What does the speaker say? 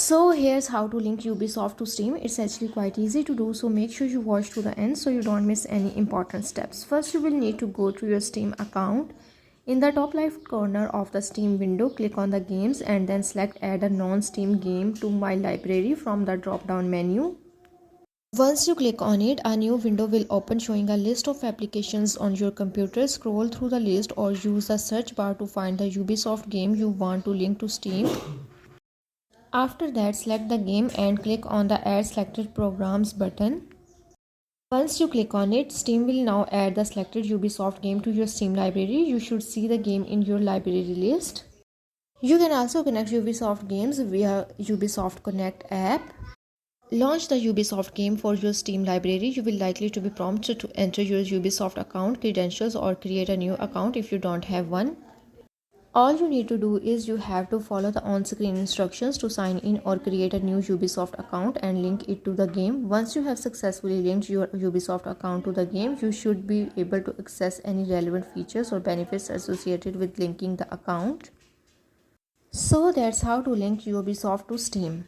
So here's how to link Ubisoft to Steam. It's actually quite easy to do, so make sure you watch to the end so you don't miss any important steps. First, you will need to go to your Steam account. In the top left corner of the Steam window, click on the games and then select add a non-Steam game to my library from the drop-down menu. Once you click on it, a new window will open showing a list of applications on your computer. Scroll through the list or use the search bar to find the Ubisoft game you want to link to Steam. After that, select the game and click on the Add Selected Programs button. Once you click on it, Steam will now add the selected Ubisoft game to your Steam library. You should see the game in your library list. You can also connect Ubisoft games via Ubisoft Connect app. Launch the Ubisoft game for your Steam library. You will likely to be prompted to enter your Ubisoft account credentials or create a new account if you don't have one. All you need to do is you have to follow the on-screen instructions to sign in or create a new Ubisoft account and link it to the game. Once you have successfully linked your Ubisoft account to the game, you should be able to access any relevant features or benefits associated with linking the account. So that's how to link Ubisoft to Steam.